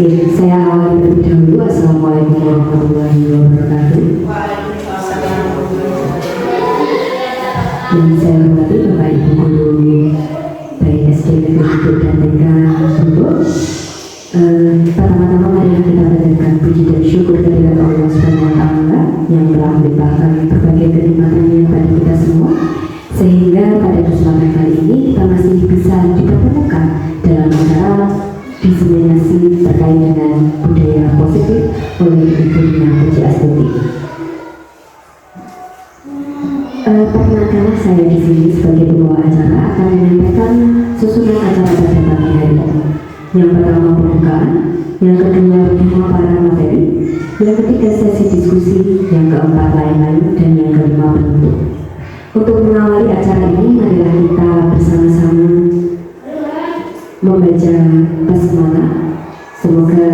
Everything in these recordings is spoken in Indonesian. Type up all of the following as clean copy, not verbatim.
Oke, saya awali terlebih dahulu. Assalamualaikum warahmatullahi wabarakatuh. Yang saya hormati Bapak Ibu Guru baik SD Negeri Bubuk dan TK Bubuk. Pertama-tama marilah kita panjatkan puji dan syukur kehadirat Allah SWT yang telah melimpahkan berbagai kenikmatannya pada kita semua, sehingga pada kesempatan kali ini kita masih bisa dipertemukan dalam acara diseminasi terkait dengan budaya positif oleh Ibu Nina Pujiastuti. Perkenalkan, saya di sini sebagai pembawa acara akan menyampaikan susunan acara pada pagi hari ini. Yang pertama pembukaan, yang kedua pemaparan materi, yang ketiga sesi diskusi, yang keempat lain-lain, dan yang kelima penutup. Untuk mengawali acara ini, marilah kita bersama-sama membaca basmalah. Semoga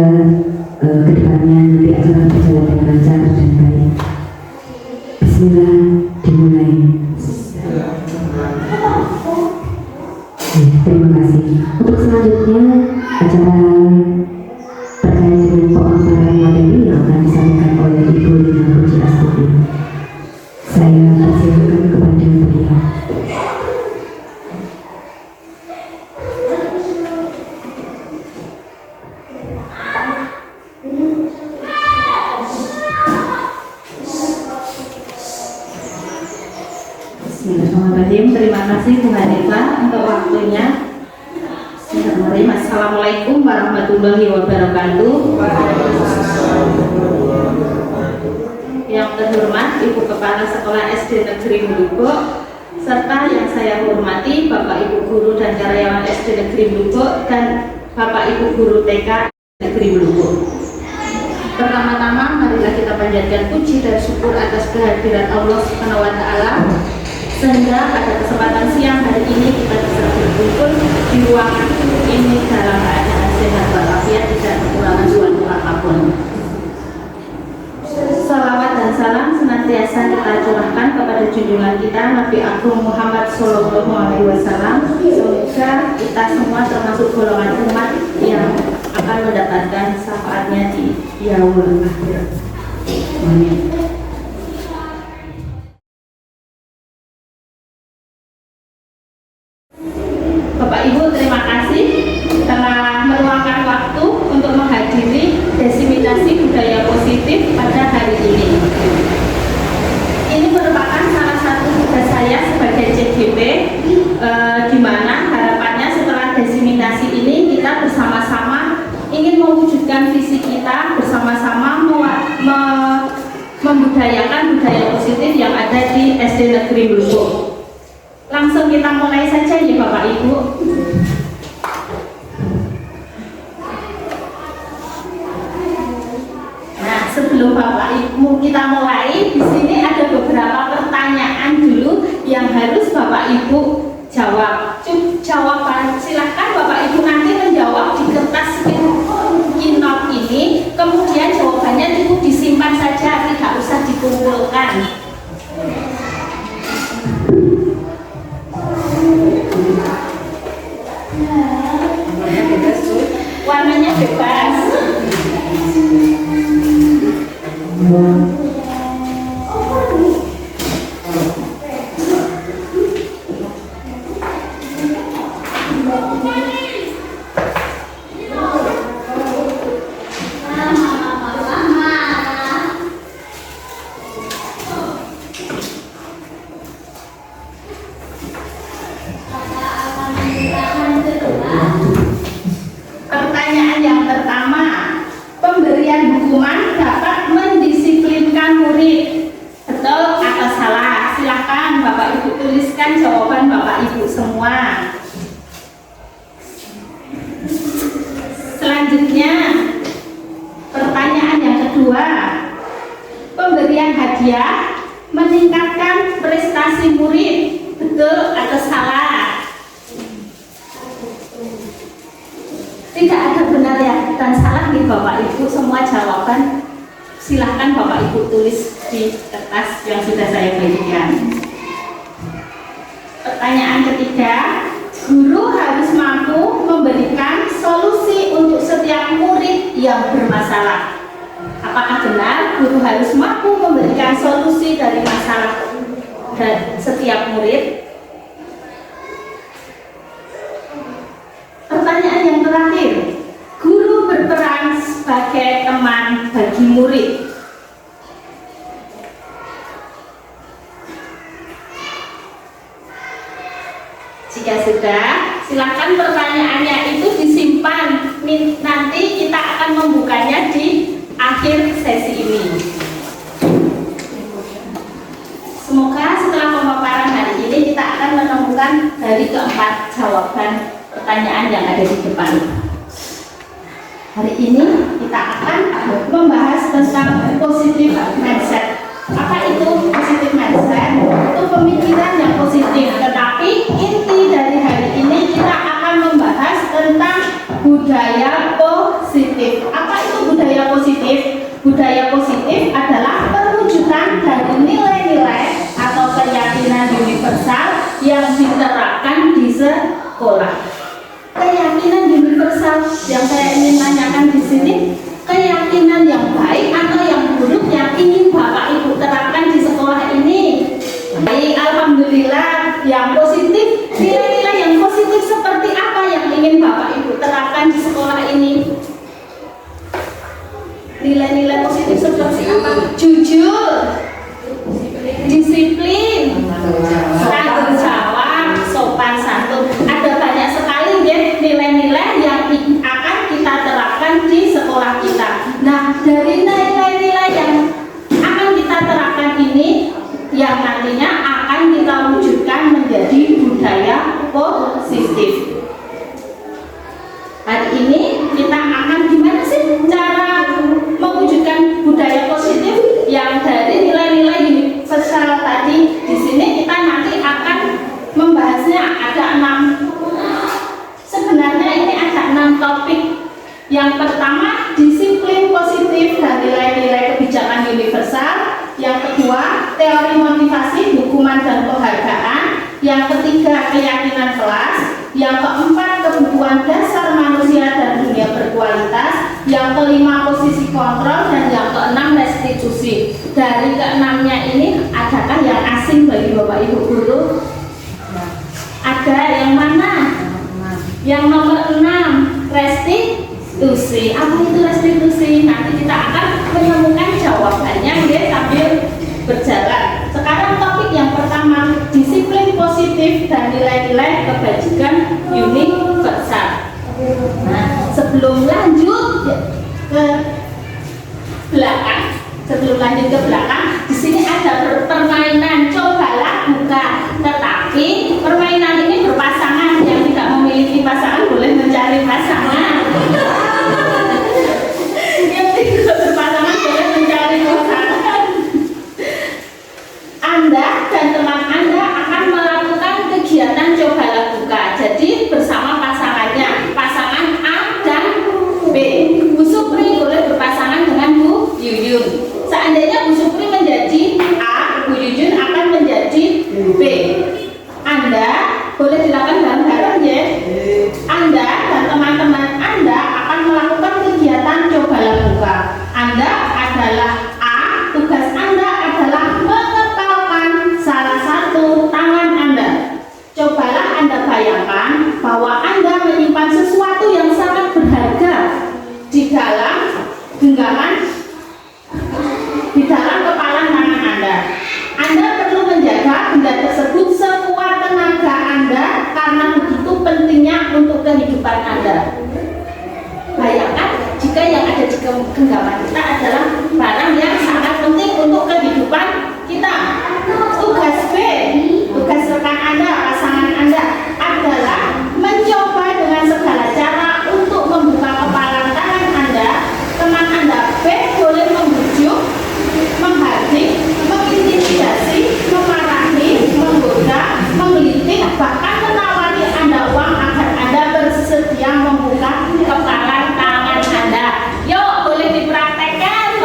kedepannya nanti acara berjalan dengan lancar dan baik. Bismillah, dimulai. Terima kasih. Untuk selanjutnya acara terkait dengan pemaparan materi yang akan disampaikan oleh Ibu Nina Pujiastuti. Saya persilakan kepada beliau. Bismillahirrahmanirrahim. Terima kasih Bu Hanifah untuk waktunya. Assalamualaikum warahmatullahi wabarakatuh. Yang terhormat Ibu Kepala Sekolah SD Negeri Bubuk, serta yang saya hormati Bapak Ibu Guru dan karyawan SD Negeri Bubuk dan Bapak Ibu Guru TK Negeri Bubuk. Pertama-tama marilah kita panjatkan puji dan syukur atas kehadiran Allah Subhanahu wa Ta'ala, sehingga pada kesempatan siang hari ini kita bisa berkumpul di ruangan ini dalam keadaan sehat walafiat, tidak kekurangan suatu apapun. Salawat dan salam senantiasa kita curahkan kepada junjungan kita Nabi Agung Muhammad Sallallahu Alaihi Wasallam. Semoga kita semua termasuk golongan umat yang akan mendapatkan syafaatnya di yaumul akhir. Amin. Bapak Ibu, terima kasih telah meluangkan waktu untuk menghadiri diseminasi budaya positif pada hari ini. Ini merupakan salah satu tugas saya sebagai CGP, di mana harapannya setelah diseminasi ini kita bersama-sama ingin mewujudkan visi kita, bersama-sama membudayakan budaya positif yang ada di SD Negeri Bubuk. Langsung kita mulai saja ya Bapak Ibu. Nah, sebelum Bapak Ibu kita mulai, di sini ada beberapa pertanyaan dulu yang harus Bapak Ibu jawab. Jawaban silahkan Bapak Ibu nanti menjawab di kertas kinop ini, kemudian jawabannya cukup disimpan saja, tidak usah dikumpulkan. Warnanya bebas. Pertanyaan yang pertama, pemberian hukuman dapat mendisiplinkan murid. Betul atau salah? Silakan Bapak Ibu tuliskan jawaban Bapak Ibu semua. Selanjutnya, pertanyaan yang kedua, pemberian hadiah meningkatkan prestasi murid. Betul atau salah? Tidak ada benar ya dan salah nih Bapak Ibu, semua jawaban silahkan Bapak Ibu tulis di kertas yang sudah saya berikan. Pertanyaan ketiga, guru harus mampu memberikan solusi untuk setiap murid yang bermasalah. Apakah benar guru harus mampu memberikan solusi dari masalah dan setiap murid? Pertanyaan yang terakhir, guru berperan sebagai teman bagi murid. Jika sudah, silakan pertanyaannya itu disimpan. Nanti kita akan membukanya di akhir sesi ini. Semoga setelah pemaparan hari ini kita akan menemukan dari keempat jawaban pertanyaan yang ada di depan. Hari ini kita akan membahas tentang positive mindset. Apa itu positive mindset? Itu pemikiran yang positif. Tetapi inti dari hari ini kita akan membahas tentang budaya positif. Apa itu budaya positif? Budaya positif adalah perwujudan dari nilai-nilai atau keyakinan universal yang diterapkan di sekolah. Keyakinan universal yang saya ingin tanyakan di sini, keyakinan yang baik atau yang buruk yang ingin Bapak Ibu terapkan di sekolah ini? Baik, alhamdulillah, yang positif. Nilai-nilai yang positif seperti apa yang ingin Bapak Ibu terapkan di sekolah ini? Nilai-nilai positif seperti apa? Jujur, disiplin, tanggung jawab, sopan santun. Ada banyak sekali ya nilai-nilai yang akan kita terapkan di sekolah kita. Nah, dari nilai-nilai yang akan kita terapkan ini, yang nantinya akan kita wujudkan menjadi budaya positif. Hari ini kita akan gimana sih cara mewujudkan budaya positif yang dari nilai-nilai universal tadi. Di sini kita nanti akan membahasnya ada 6. Sebenarnya ini ada 6 topik. Yang pertama, disiplin positif dan nilai-nilai kebijakan universal. Yang kedua, teori motivasi, hukuman dan penghargaan. Yang ketiga, keyakinan kelas. Yang keempat, kebutuhan dasar manusia dan dunia berkualitas. Yang kelima, posisi kontrol. Dan yang keenam, restitusi. Dari keenamnya ini, adakah yang asing bagi Bapak Ibu guru? Ada yang mana? Yang nomor 6, restitusi. Apa itu restitusi? Nanti kita akan menemukan jawabannya ya, sambil berjalan. Sekarang topik yang pertama, disiplin positif dan nilai-nilai kebajikan universal. Nah, sebelum lanjut ke belakang, di sini ada permainan cobalah buka. Tetapi permainan ini berpasangan, yang tidak memiliki pasangan boleh mencari pasangan. Yang tidak berpasangan boleh mencari pasangan. Anda dan teman Anda akan melakukan kegiatan cobalah buka. Jadi bersama pasangannya, pasangan A dan B. Bu Supri boleh berpasangan dengan Bu Yuyun. Seandainya Bu Supri menjadi A, Bu Yuyun akan menjadi B. Anda boleh dilakukan bareng-bareng ya. Anda dan teman-teman Anda akan melakukan kegiatan cobalah buka. Anda adalah A, tugas Anda adalah mengepalkan salah satu tangan Anda. Cobalah Anda bayangkan bahwa Anda menyimpan sesuatu yang sangat berharga di dalam genggaman, di dalam kepala tangan Anda. Anda perlu menjaga benda tersebut sekuat tenaga Anda karena begitu pentingnya untuk kehidupan Anda. Bayangkan jika yang ada di genggaman kita adalah barang yang sangat penting untuk kehidupan kita. Tugas B, tugas rekan Anda, pasangan Anda adalah mencoba dengan segala cara untuk membuka kepala tangan Anda. Teman Anda B boleh membujuk, menghardik, mengintimidasi, memarahi, menggoda, menggelitik, bahkan menawari Anda uang agar Anda bersedia membuka kepala tangan Anda. Yuk, boleh dipraktekkan.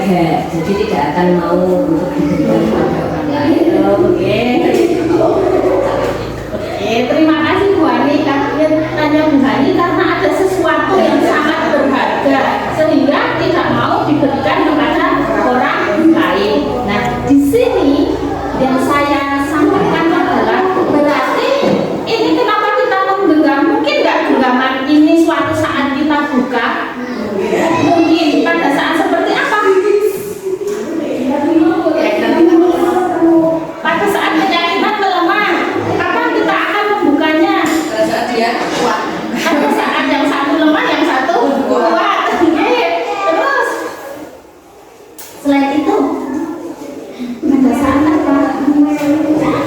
enggak, jadi tidak akan mau untuk diberikan kepada orang lain. Oke. Oke, terima kasih Bu Hani. Tanya Bu Hani karena ada sesuatu yang sangat berharga sehingga tidak mau diberikan kepada orang lain. Nah, di sini yang saya sampaikan adalah berarti ini kenapa kita menggenggam? Mungkin nggak genggaman ini suatu saat kita buka? Mungkin pada saat seperti apa? Pada saat keyakinan melemah, kapan kita akan membukanya? Pada saat dia kuat. Pada saat yang satu lemah, yang satu kuat. Terus selain itu, pada saat apa?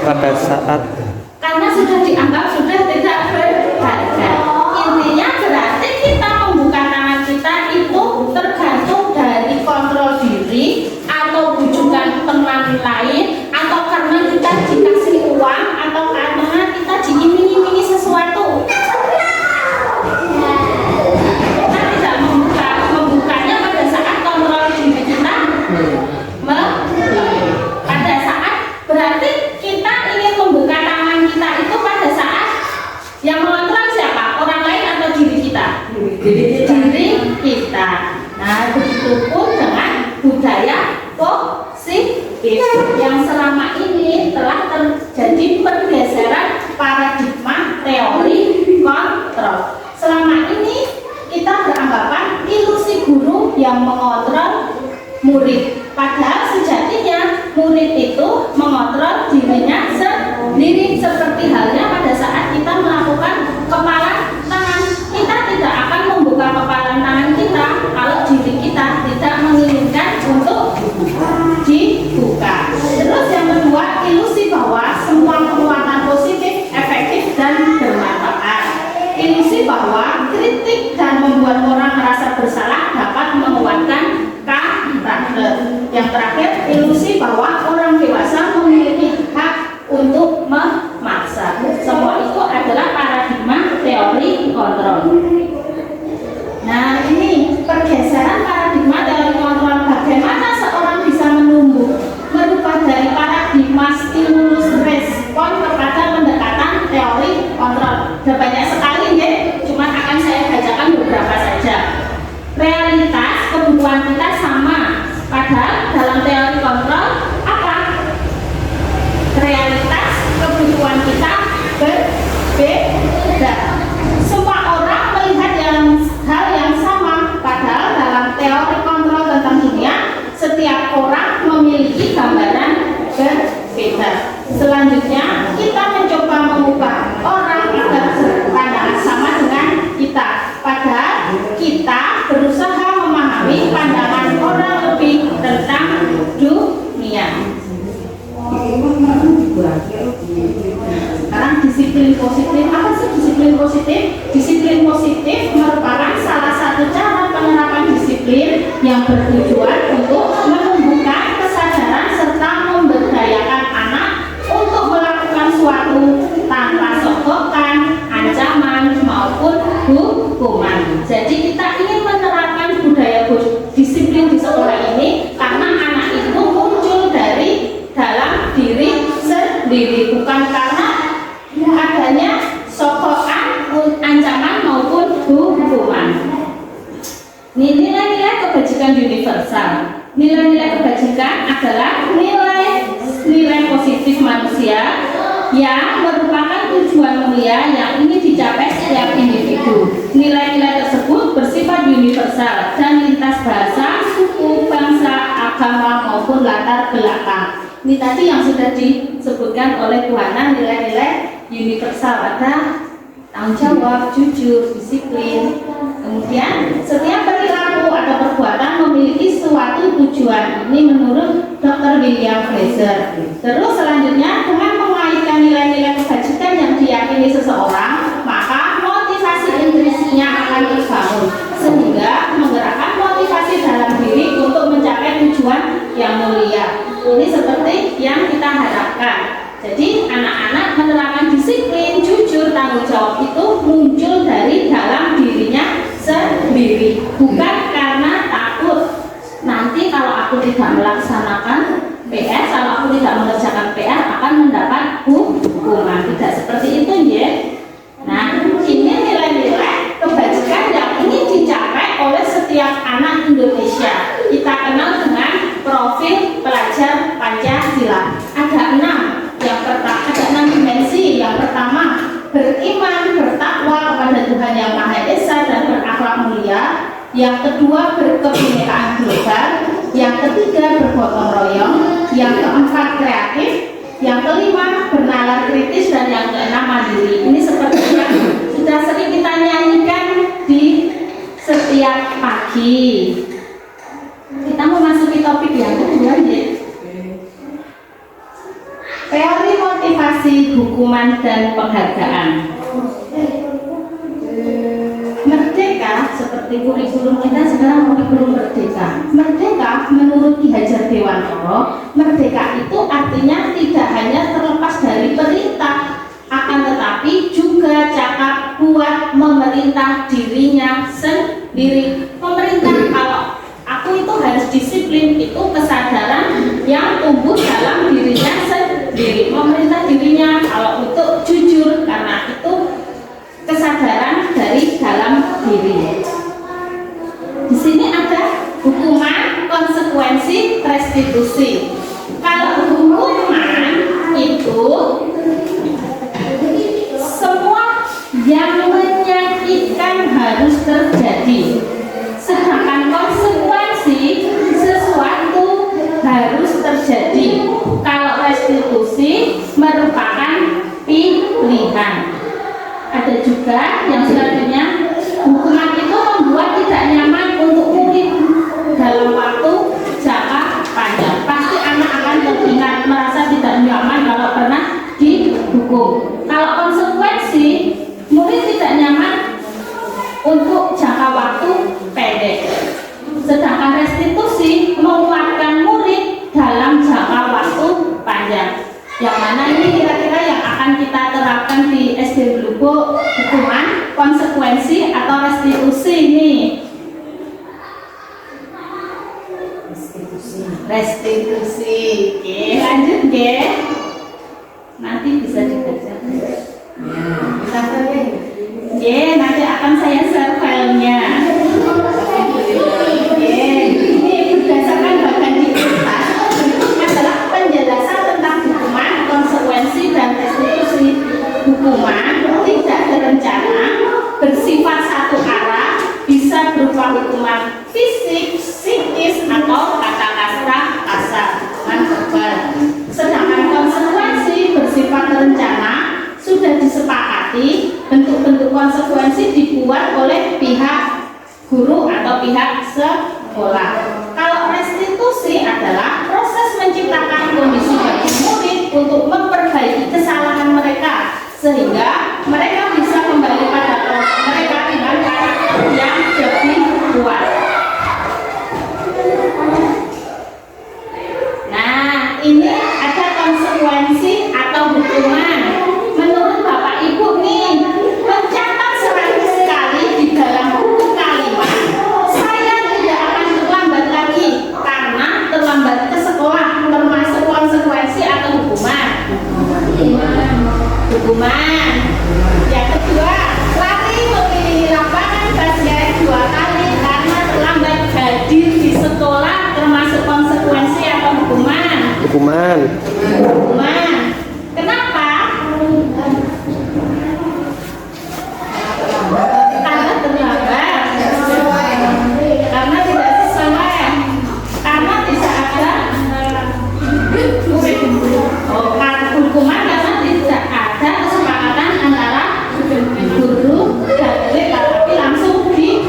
Pada saat Karena sudah dianggap sudah tidak berharga. Intinya berarti kita membuka tangan kita itu tergantung dari kontrol diri atau bujukan teman lain atau karena kita dikasih uang atau karena kita diiming-imingi sesuatu. Kita tidak membukanya pada saat kontrol diri kita pada saat berarti kita ingin membuka tangan kita itu pada saat yang mengontrol siapa? Orang lain atau diri kita? Diri kita. Nah, begitupun dengan budaya positif yang selama ini telah terjadi pergeseran paradigma teori kontrol. Selama ini kita beranggapan ilusi guru yang mengontrol murid. Padahal sejatinya murid itu mengontrol dirinya sendiri seperti halnya pada saat kita melakukan kepalan tangan. Kita tidak akan membuka kepalan tangan kita kalau diri kita tidak menginginkan untuk dibuka. Terus yang kedua, ilusi bahwa semua kekuatan positif, efektif dan bermanfaat. Ilusi bahwa kritik dan membuat orang merasa bersalah dapat menguatkan karakter. Yang terakhir, ilusi bahwa orang dewasa memiliki hak untuk memaksa. Semua itu adalah paradigma teori kontrol. Nah, ini pergeseran paradigma teori kontrol. Bagaimana seorang bisa merubah dari paradigma stimulus respon kepada pendekatan teori kontrol? Sudah banyak sekali ya, cuma akan saya bacakan beberapa saja. Realitas kebutuhan kita sama, padahal dalam teori kontrol apa? Realitas kebutuhan kita berbeda. Semua orang melihat hal yang sama, padahal dalam teori kontrol tentang dunia setiap orang memiliki gambaran berbeda. Selanjutnya kita mencoba mengubah orang agar berpandangan sama dengan kita, padahal kita berusaha memahami pandangan orang lebih tentang dunia. Sekarang disiplin positif. Apa sih disiplin positif? Disiplin positif merupakan salah satu cara penerapan disiplin yang bertujuan untuk menumbuhkan kesadaran serta memberdayakan anak untuk melakukan suatu tanpa sogokan, ancaman maupun hukuman. Jadi kita ingin menerapkan budaya disiplin di sekolah ini karena anak itu muncul dari dalam diri sendiri, bukan karena adanya sogokan, ancaman maupun hukuman. Nilai-nilai kebajikan universal. Nilai-nilai kebajikan adalah nilai positif manusia yang merupakan tujuan mulia yang ingin dicapai setiap individu. Nilai-nilai tersebut bersifat universal dan lintas bahasa, suku, bangsa, agama maupun latar belakang. Ini tadi yang sudah disebutkan oleh Bu Hana, nilai-nilai universal ada tanggung jawab, jujur, disiplin. Kemudian setiap perilaku atau perbuatan memiliki suatu tujuan. Ini menurut Dr. William Fraser. Terus selanjutnya dengan mengaitkan nilai-nilai kebajikan yang diyakini seseorang, maka motivasi intrisinya akan terbangun sehingga menggerakkan motivasi dalam diri untuk mencapai tujuan yang mulia. Ini seperti yang kita harapkan. Jadi anak-anak menerapkan disiplin, jujur, tanggung jawab itu muncul dari dalam dirinya sendiri, bukan karena takut nanti kalau aku tidak melaksanakan PR, kalau aku tidak mengerjakan PR akan mendapat hukuman. Tidak seperti itu ya. Nah, ini nilai-nilai kebajikan yang ingin dicapai oleh setiap anak Indonesia. Kita kenal dengan profil pelajar Pancasila. Ada 6. Yang pertama ada 6 dimensi. Yang pertama, beriman, bertakwa kepada Tuhan Yang Maha Esa dan berakhlak mulia. Yang kedua, berkebinekaan global. Yang ketiga, bergotong royong. Yang keempat, kreatif. Yang kelima, bernalar kritis. Dan yang keenam, mandiri. Ini seperti yang sudah sering kita nyanyikan di setiap pagi. Kita memasuki topik yang kedua ya. Teori motivasi, hukuman, dan penghargaan. Merdeka, seperti kurikulum kita sekarang kurikulum merdeka. Merdeka menurut Ki Hajar Dewantara, merdeka itu artinya tidak hanya terlepas dari perintah, akan tetapi juga cakap kuat memerintah dirinya sendiri. Pemerintah, kalau aku itu harus disiplin, itu kesadaran yang tumbuh dalam dirinya sendiri. Memerintah dirinya kalau untuk jujur, karena itu kesadaran dari dalam diri. Di sini ada hukuman, konsekuensi, restitusi. Kalau hukuman itu semua yang menyakitkan harus terjadi, sedangkan konsekuensi sesuatu harus terjadi. Kalau restitusi merupakan pilihan. Ada juga yang selanjutnya, hukuman itu membuat tidak nyaman untuk murid dalam waktu jangka panjang. Pasti anak akan teringat merasa tidak nyaman kalau pernah dihukum. Kalau konsekuensi, murid tidak nyaman untuk jangka waktu pendek. Sedangkan restitusi menguatkan murid dalam jangka waktu panjang. Yang mana ini kira-kira yang akan kita terapkan di SD Blubuk, hukuman, konsekuensi, atau restitusi ini? Restitusi. Oke, lanjut ya. Nanti bisa dibaca. Ya, nanti akan saya share filenya. Ini berdasarkan bagian di atas adalah penjelasan tentang hukuman, konsekuensi, dan restitusi. Hukuman tidak terencana, bersifat satu arah, bisa berupa hukuman fisik, psikis, atau kata-kata kasar, hukuman verbal. Sedangkan konsekuensi bersifat terencana, sudah disepakati, bentuk-bentuk konsekuensi dibuat oleh pihak guru atau pihak sekolah. Kalau restitusi adalah proses menciptakan kondisi bagi murid untuk memperbaiki kesalahan mereka, sehingga mereka bisa kembali pada proses mereka dengan karakter yang lebih kuat. Nah, ini ada konsekuensi atau hukuman. Menurut Bapak Ibu nih, mencatat sering sekali di dalam buku kalimat, saya tidak akan terlambat lagi karena terlambat ke sekolah, termasuk konsekuensi atau hukuman. Hukuman. Yang kedua, lari memilih lapangan basket 2 kali karena terlambat hadir di sekolah, termasuk konsekuensi atau hukuman. Hukuman. Hukuman. Kenapa? Karena terlambat. Karena tidak sesuai. Karena tidak ada. Oh, karena hukuman karena tidak ada kesepakatan antara guru dan murid, tapi langsung di.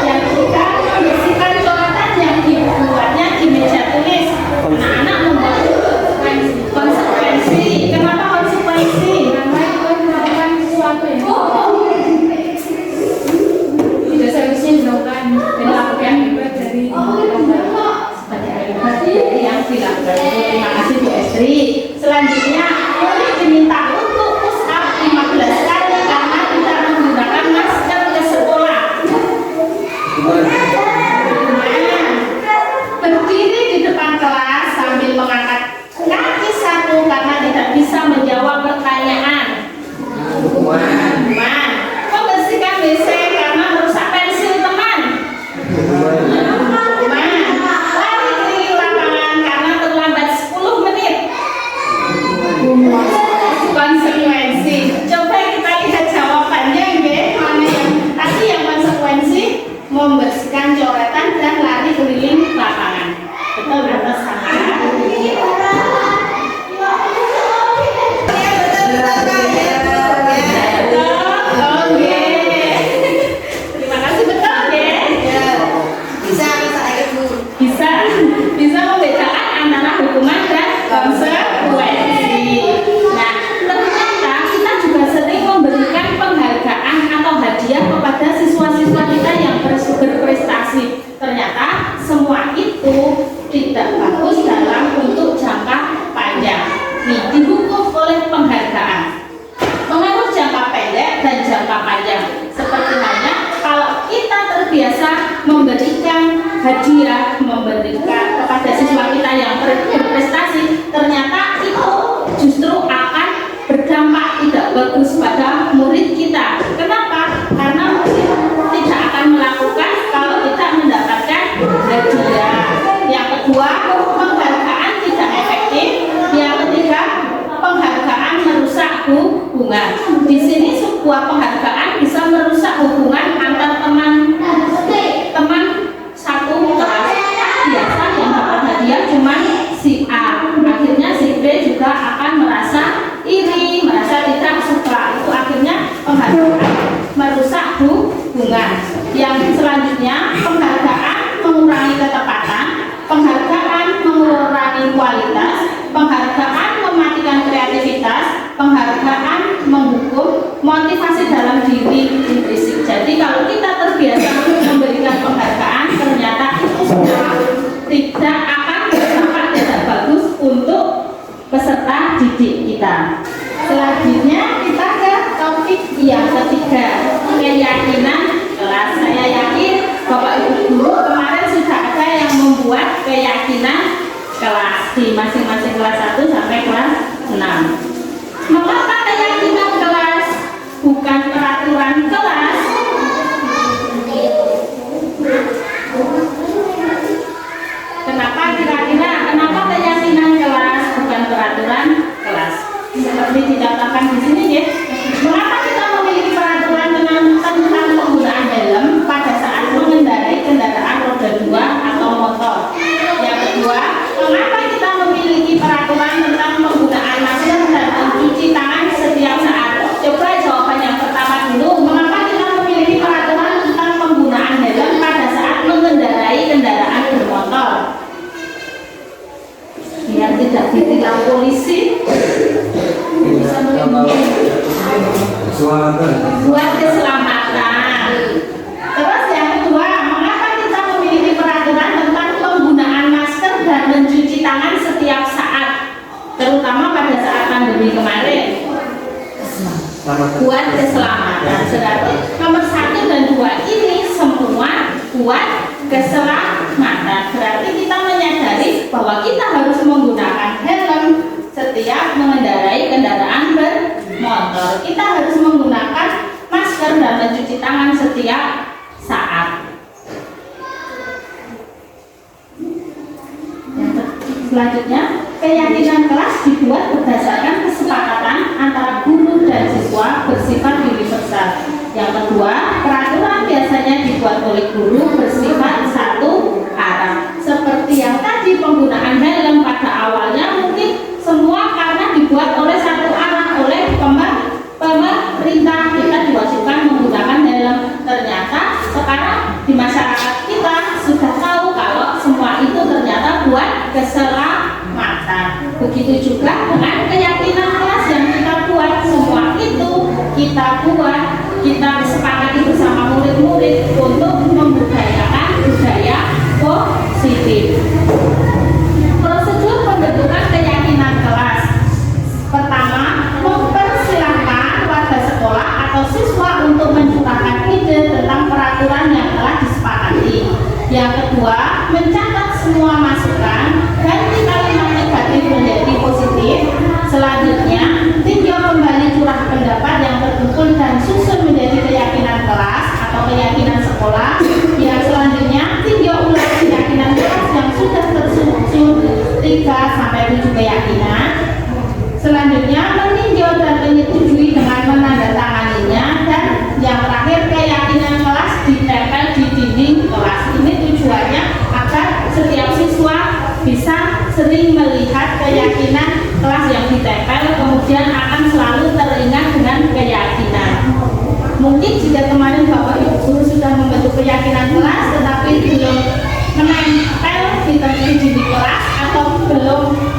Yang ketiga, mengisikan coretan yang dibuatnya di meja tulis. Anak-anak membuat keliling lapangan. Betul atau salah? Oke. Terima kasih, betul ya. Bisa membedakan antara hukuman dan konsekuensi. Nah, ternyata kita juga sering memberikan penghargaan atau hadiah kepada siswa-siswa kita yang berprestasi. Ternyata semua itu tidak bagus dalam untuk jangka panjang. Nih, dihukum oleh penghargaan. Mengenai jangka pendek dan jangka panjang. Seperti halnya kalau kita terbiasa memberikan hadiah, memberikan kepada siswa kita yang berprestasi, ternyata itu justru akan berdampak tidak bagus pada murid kita. Kenapa? Karena murid tidak akan melakukan kalau tidak mendapatkan hadiah. Yang kedua, penghargaan tidak efektif. Yang ketiga, penghargaan merusak hubungan. Di sini sebuah penghargaan bisa merusak hubungan antar teman satu kelas. Biasa yang dapat hadiah cuma si A, akhirnya si B juga akan merasa iri, merasa tidak suka. Itu akhirnya penghargaan merusak hubungan. Yang selanjutnya, penghargaan mengurangi ketepatan, penghargaan mengurangi kualitas, penghargaan mematikan kreativitas, penghargaan menghukum, motivasi dalam diri intrinsik. Jadi kalau kita terbiasa memberikan penghargaan, ternyata itu semua tidak akan berdampak tidak bagus untuk peserta didik kita. Selanjutnya kita ke topik yang ketiga, keyakinan kelas. Saya yakin Bapak Ibu guru kemarin sudah ada yang membuat keyakinan kelas di masing-masing kelas 1 sampai kelas 6. Mengapa keyakinan kelas bukan peraturan kelas? Kenapa kira-kira kenapa keyakinan kelas bukan peraturan kelas? Seperti dicatatkan di sini ya. Mengapa kita memiliki peraturan tentang penggunaan helm pada saat mengendarai kendaraan roda 2 atau motor? Yang kedua, mengapa kita memiliki peraturan tentang penggunaan masker dan mencuci tangan setiap saat? Coba jawaban yang pertama dulu. Mengapa kita memiliki peraturan tentang penggunaan helm pada saat mengendarai kendaraan bermotor? Biar tidak ditilang polisi. Buat keselamatan. Terus yang kedua, mengapa kita memiliki peraturan tentang penggunaan masker dan mencuci tangan setiap saat, terutama pada saat pandemi kemarin? Buat keselamatan. Berarti nomor 1 dan 2 ini semua buat keselamatan. Berarti kita menyadari bahwa kita harus menggunakan helm setiap mengendarai kendaraan bermotor. Kita harus menggunakan masker dan mencuci tangan setiap saat. Selanjutnya, keyakinan kelas dibuat berdasarkan kesepakatan antara guru dan siswa bersifat universal. Yang kedua, peraturan biasanya dibuat oleh guru bersifat satu arah. Seperti yang tadi, penggunaan helm pada awalnya mungkin semua karena dibuat oleh satu arah oleh pemerintah, kita diwajibkan menggunakan helm. Ternyata sekarang di masyarakat kita sudah tahu kalau semua itu ternyata buat keselamatan. Begitu juga dengan keyakinan kelas yang kita buat, semua itu kita buat, kita sepakati bersama murid-murid untuk membudayakan budaya positif. Prosedur pembentukan keyakinan kelas. Pertama, mempersilahkan warga sekolah atau siswa untuk mencurahkan ide tentang peraturan yang telah disepakati. Yang kedua, mencatat semua masukan, ganti kalimat negatif menjadi positif. Selanjutnya, tinjau kembali curah pendapat yang terkumpul dan susun menjadi keyakinan kelas atau keyakinan sekolah. Yang selanjutnya, tinjau ulang keyakinan kelas yang sudah tersusun 3-7 keyakinan. Selanjutnya, meninjau dan menyetujui dengan menandatanganinya. Dan yang terakhir, keyakinan kelas ditempel di dinding kelas. Ini tujuannya agar sering melihat keyakinan kelas yang ditempel, kemudian akan selalu teringat dengan keyakinan. Mungkin jika kemarin Bapak Ibu guru sudah membentuk keyakinan kelas, tetapi belum menempel di kelas, atau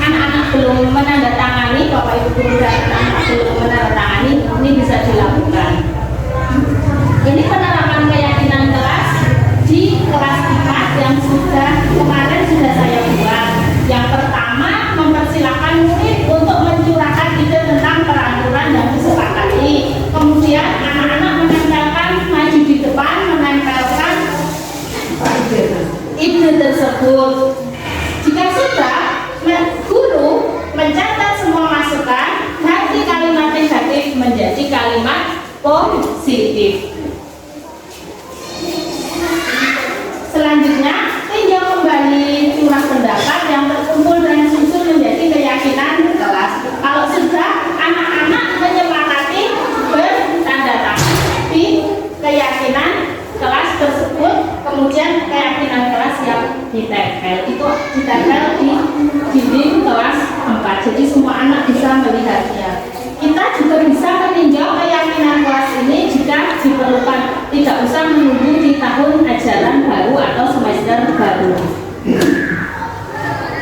anak-anak belum menandatangani, Bapak Ibu guru dan anak-anak belum menandatangani, ini bisa dilakukan. Ini penerapan keyakinan kelas di kelas 4 yang kemarin sudah saya buat. Yang pertama, mempersilahkan murid untuk mencurahkan ide tentang peraturan yang disepakati. Kemudian anak-anak menempelkan, maju di depan, menempelkan ide tersebut. Jika sudah, guru mencatat semua masukan, ganti kalimat negatif menjadi kalimat positif. Selanjutnya, tinjau kembali curah pendapat yang terkumpul dan susun menjadi keyakinan kelas. Kalau sudah, anak-anak menyepakati bertanda tangan di keyakinan kelas tersebut, kemudian keyakinan kelas yang ditempel itu ditempel di dinding kelas 4. Jadi semua anak bisa melihatnya. Kita juga bisa meninjau keyakinan kelas ini jika diperlukan, tidak usah menunggu di tahun ajaran baru atau semester baru.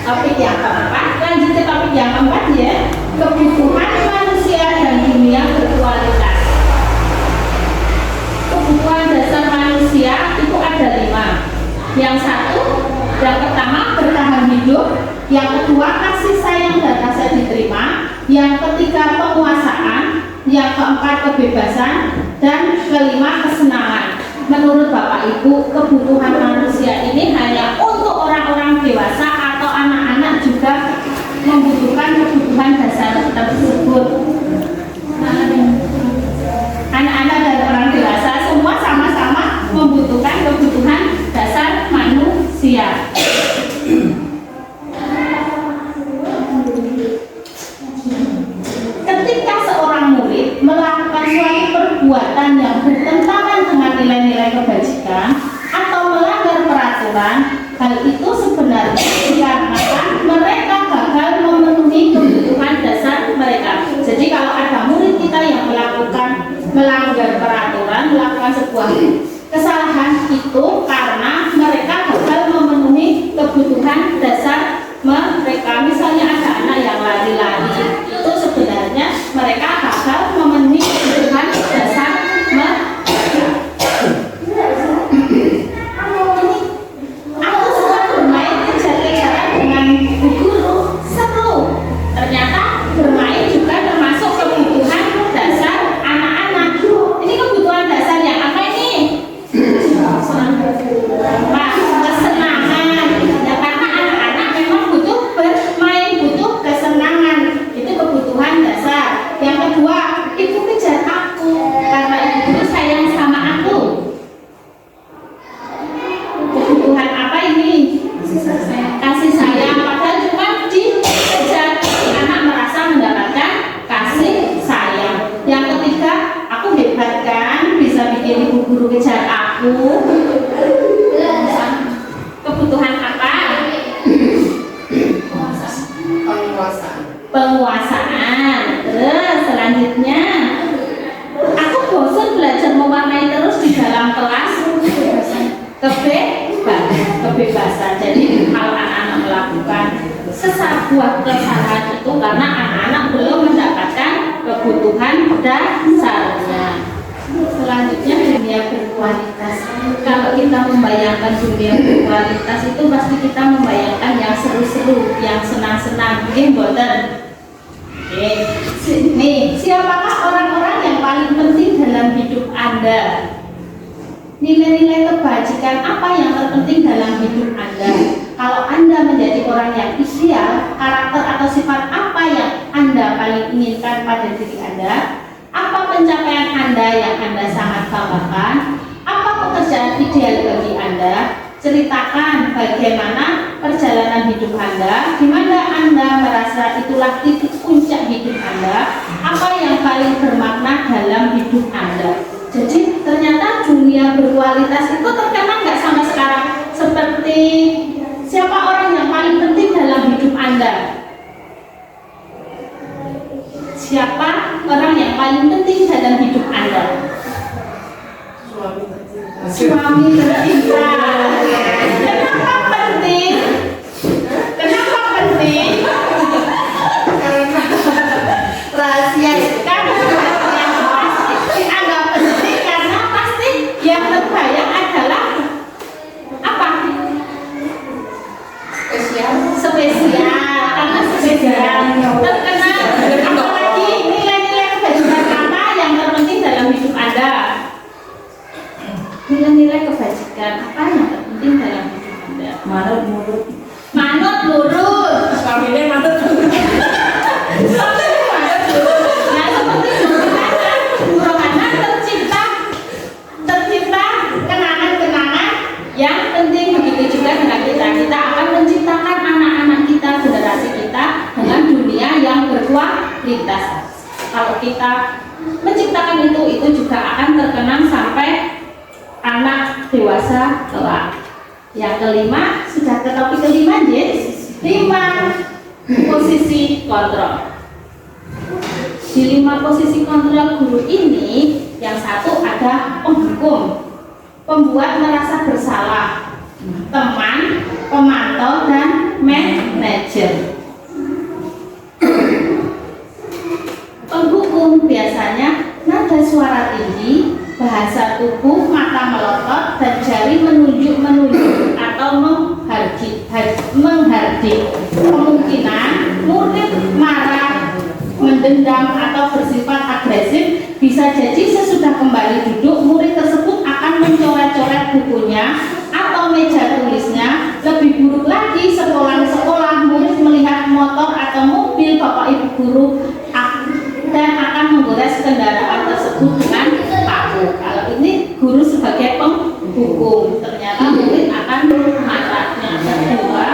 Topik yang keempat, lanjut ke topik yang keempat ya, kebutuhan manusia dan dunia berkualitas. Kebutuhan dasar manusia itu ada 5. Yang pertama bertahan hidup, yang kedua kasih sayang dan rasa diterima, yang ketiga penguasaan, yang keempat kebebasan, dan kelima kesenangan. Menurut Bapak Ibu, kebutuhan manusia ini hanya untuk orang-orang dewasa atau anak-anak juga membutuhkan kebutuhan dasar tersebut. Anak-anak dan orang dewasa semua sama-sama membutuhkan kebutuhan dasar manusia. Ketika seorang murid melakukan suatu perbuatan yang bertentangan dengan nilai-nilai kebajikan atau melanggar peraturan, hal itu sebenarnya dikarenakan mereka gagal memenuhi kebutuhan dasar mereka. Jadi kalau ada murid kita yang melanggar peraturan, melakukan sebuah kesalahan, itu karena mereka gagal memenuhi kebutuhan dasar mereka. Misalnya ada anak yang lari-lari, itu sebenarnya mereka gagal memenuhi kebutuhan dasar mereka. Aku suka bermain kejar-kejaran dengan bu guru, seru. Ternyata bermain juga termasuk kebutuhan dasar anak-anak. Ini kebutuhan dasar yang apa ini? Kesenangan. Ya, karena anak-anak memang butuh bermain, butuh kesenangan. Itu kebutuhan dasar. Yang kedua, ibu kejar aku karena ibu sayang sama aku. Kebutuhan apa ini? Kasih sayang. Padahal cuma dikejar, anak merasa mendapatkan kasih sayang. Yang ketiga, aku hebat kan, bisa bikin ibu guru kejar aku. Kebutuhan apa? Penguasaan. Terus selanjutnya, aku bosan belajar mewarnai terus di dalam kelas. Kebebasan. Jadi kalau anak-anak melakukan sebuah kesalahan itu karena anak-anak belum mendapatkan kebutuhan dasarnya. Selanjutnya dunia berkualitas. Kalau kita membayangkan dunia berkualitas itu pasti kita membayangkan yang seru-seru, yang senang-senang. Mungkin boten. Oke. Nih, siapakah orang-orang yang paling penting dalam hidup Anda? Nilai-nilai kebajikan apa yang terpenting dalam hidup Anda? Kalau Anda menjadi orang yang ideal, karakter atau sifat apa yang Anda paling inginkan pada diri Anda? Apa pencapaian Anda yang Anda sangat banggakan? Apa pekerjaan ideal bagi Anda? Ceritakan bagaimana perjalanan hidup Anda, di mana Anda merasa itulah titik puncak hidup Anda, apa yang paling bermakna dalam hidup Anda. Jadi ternyata dunia berkualitas itu terkenal nggak sampai sekarang? Seperti siapa orang yang paling penting dalam hidup Anda? Manut mulut. Manut lurus. Kawinnya manut. Nah, seperti burung anak tercipta kenangan-kenangan yang penting. Begitu juga dengan kita akan menciptakan anak-anak kita, generasi kita dengan dunia yang berkualitas. Kalau kita menciptakan itu juga akan terkenang sampai anak dewasa kelak. Yang kelima, sudah ke topik kelima, Jess. 5 posisi kontrol. Di 5 posisi kontrol guru ini, yang satu ada penghukum, pembuat merasa bersalah, teman, pemantau, dan manajer. Penghukum biasanya nada suara tinggi, bahasa tubuh, mata melotot, dan jari menunjuk atau menghardik. Kemungkinan murid marah, mendendam, atau bersifat agresif. Bisa jadi sesudah kembali duduk, murid tersebut akan mencoret-coret bukunya atau meja tulisnya. Lebih buruk lagi, sekolah-sekolah murid melihat motor atau mobil bapak ibu guru dan akan menggores kendaraan tersebut dengan paku. Kalau ini guru sebagai penghukum, ternyata murid akan marah. Yang kedua,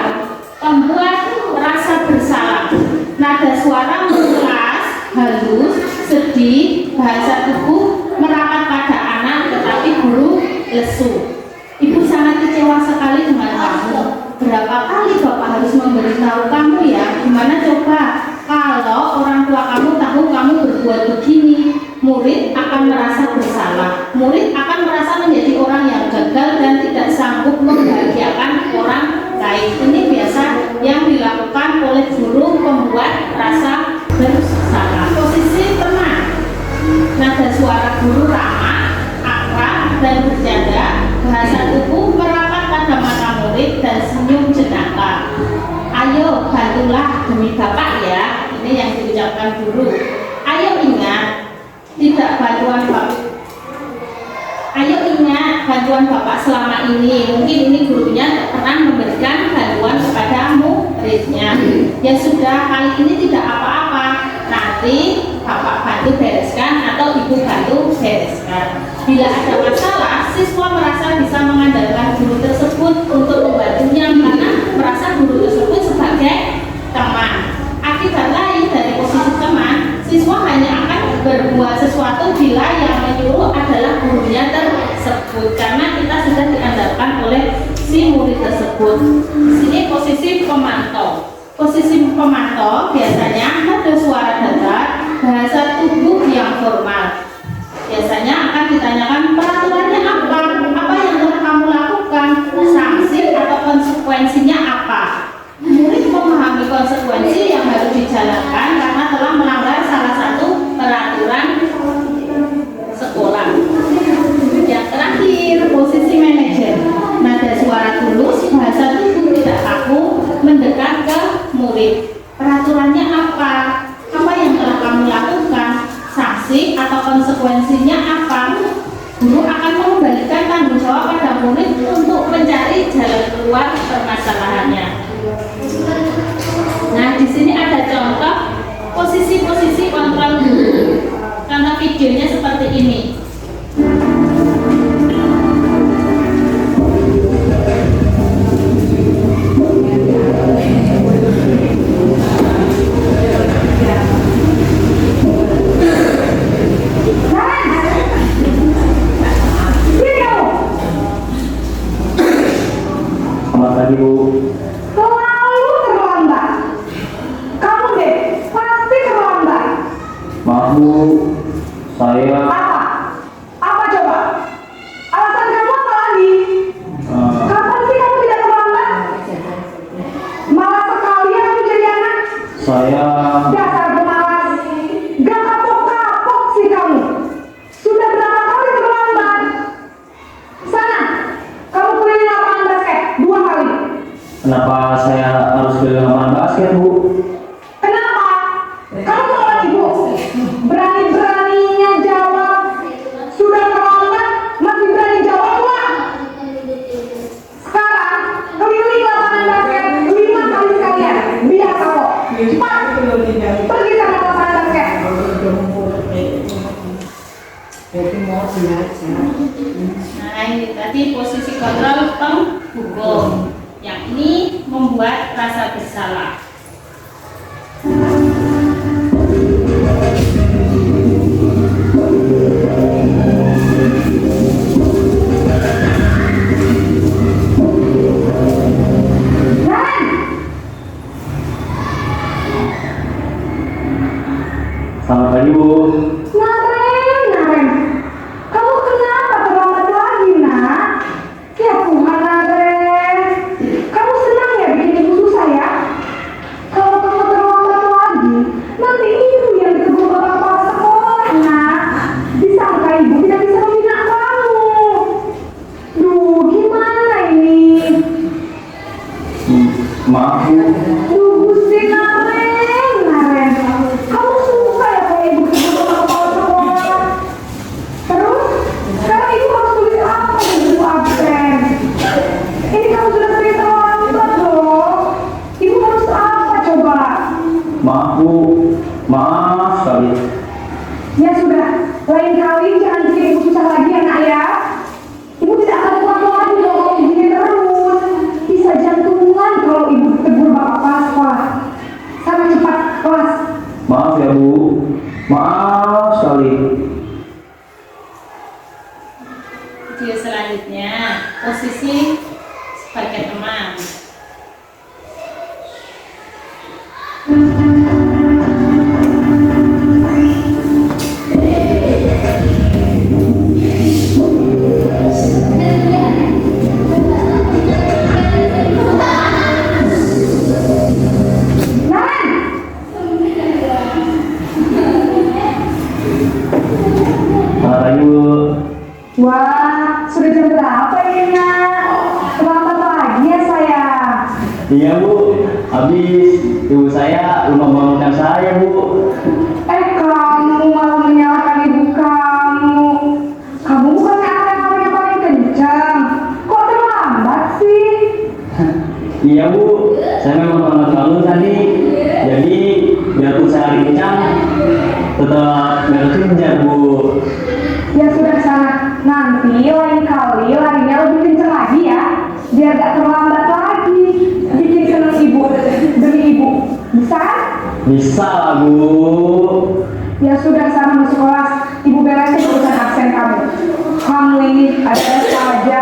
pembuat rasa bersalah, nada suara keras, halus, sedih, bahasa tubuh merapat pada anak, tetapi guru lesu. Ibu sangat kecewa sekali dengan kamu. Berapa kali bapak harus memberitahu kamu ya? Gimana coba kalau orang tua kamu tahu kamu berbuat begini? Murid akan merasa bersalah. Murid akan merasa menjadi orang yang gagal dan tidak sanggup membahagiakan orang lain. Ini biasa yang dilakukan oleh guru pembuat rasa bersalah. Posisi teman, nada suara guru ramah, akrab, dan bercanda. Bahasa tubuh merapat pada mata murid dan senyum jenaka. Ayo bantulah demi bapak ya. Ini yang diucapkan guru. Ayo ingat, tidak bantuan bapak. Ayo ingat bantuan bapak selama ini. Mungkin ini gurunya tak pernah memberikan bantuan kepada muridnya. Ya sudah, kali ini tidak apa-apa. Nanti bapak bantu bereskan atau ibu bantu bereskan. Bila ada masalah, siswa merasa bisa mengandalkan guru tersebut untuk membantunya karena merasa guru tersebut sebagai teman. Akibat lain dari posisi teman, siswa hanya akan berbuat sesuatu bila yang menyuruh adalah gurunya tersebut, karena kita sudah diandalkan oleh si murid tersebut. Di sini posisi pemantau. Posisi pemantau biasanya ada suara datar, bahasa tubuh yang formal. Biasanya akan ditanyakan peraturannya apa yang telah kamu lakukan, sanksi atau konsekuensinya apa. Murid memahami konsekuensi yang harus dijalankan karena telah melanggar salah satu peraturan sekolah. Yang terakhir, posisi manajer. Nada suara tulus, bahasa tubuh tidak kaku, mendekat ke murid. Peraturannya apa? Apa yang telah kamu lakukan? Sanksi atau konsekuensinya apa? Guru akan mengembalikan tanggung jawab pada murid untuk mencari jalan keluar permasalahannya. Nah, di sini ada contoh posisi-posisi kontrol guru. Contoh videonya seperti ini. Selamat pagi, Bu. Selalu terlambat. Kamu deh, pasti terlambat. Maaf, Bu. Saya Apa? Apa coba? Alasan kamu apa lagi? Kapan sih kamu tidak terlambat? Malas sekali ya kamu jadi anak. saya Dasar pemalas. Gak kapok-kapok sih kamu. Sudah berapa kali terlambat? Sana, kamu keliling lapangan basket 2 kali. kenapa saya harus ke lapangan basket, Bu? Kenapa? Kamu seorang ibu. Berani-beraninya jawab. Sudah terlambat, masih berani jawab pula. Sekarang, keliling Cepat. Pergi sama lapangan basket. Nah, ini tadi posisi kontrol penghukum, yakni membuat rasa bersalah. Selamat pagi, Bu. Naren, kamu kenapa terlambat lagi, nak? Ya Tuhan, Naren, kamu senang ya bikin ibu susah ya? Kalau kamu terlambat lagi, nanti ibu yang ditegur bapak kepala sekolah, nak. Disangka ibu tidak bisa membina kamu. Duh, gimana ini? Maaf, Bu. Duh, Gusti Naren, kamu suka ya kalau ibu ditegur bapak kepala sekolah? Terus, sekarang ibu harus tulis apa di buku absen? Ini kamu sudah sering terlambat loh. Ibu harus apa coba? Maaf, Bu. Maaf sekali. Ya sudah, lain kali jangan bikin ibu susah lagi ya nak ya. Ibu tidak akan kuat lagi loh kalau begini terus. Bisa jantungan kalau ibu ditegur bapak kepala sekolah. Sana cepat kelas. Maaf ya, Bu. Maaf sekali. Video selanjutnya, posisi sebagai teman. Naren! Selamat pagi, Bu. Wah, sudah jam berapa ini nak? Terlambat lagi ya saya. Iya, Bu. Habis ibu saya lupa membangunkan saya, Bu. Kamu malah menyalahkan ibu kamu. Kamu bukan anak yang paling kencang. Kok terlambat sih? Iya, Bu. Saya memang terlambat bangun tadi. Jadi biarpun saya lari kencang, tetap nggak kekejar, Bu. Ya sudah sana. Nanti lain kali larinya lebih kencang lagi ya. Biar gak terlambat lagi. Bikin seneng ibu demi ibu. Bisa? Bisa lah, Bu. Ya sudah sana masuk kelas. Ibu beresin urusan absen kamu. Kamu ini adalah saja.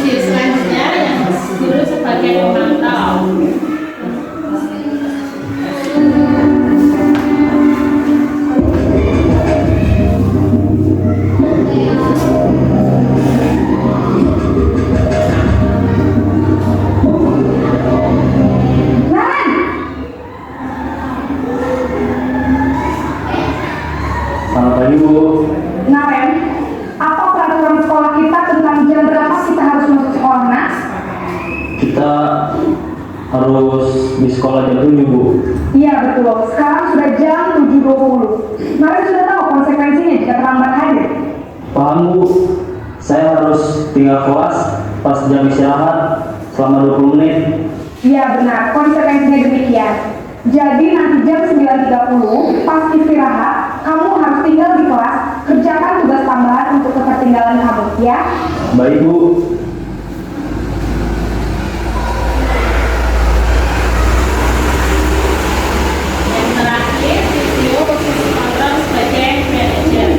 Video selanjutnya yang guru sebagai pemantau. Naren! Selamat pagi, Bu. Naren, apa peraturan sekolah kita tentang jam berapa kita harus masuk sekolah, nak? Kita harus di sekolah jam 7, Bu. Iya betul, sekarang sudah jam 7.20. Naren sudah tahu konsekuensinya jika terlambat hadir. Paham, Bu. Saya harus tinggal kelas pas jam istirahat selama 20 menit. Iya benar, konsekuensinya demikian. Jadi nanti jam 9.30 pas istirahat, kamu harus tinggal di kelas, kerjakan tugas tambahan untuk ketertinggalan kamu, ya? Baik, Bu. Yang terakhir, video posisi kontrol sebagai manajer.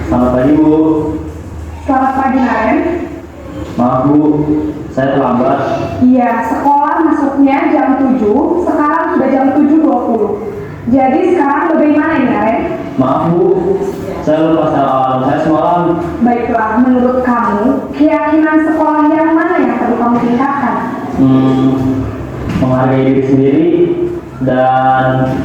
Selamat pagi, Bu. Selamat pagi, Naren. Maaf, Bu. Saya terlambat. Iya, sekolah masuknya jam 7, sekarang sudah jam 7.20. Jadi sekarang bagaimana ini, Naren? Maaf, Bu. Saya lupa alarm saya semalam. Baiklah, menurut kamu, keyakinan sekolah yang mana yang perlu kamu tingkatkan? Menghargai diri sendiri dan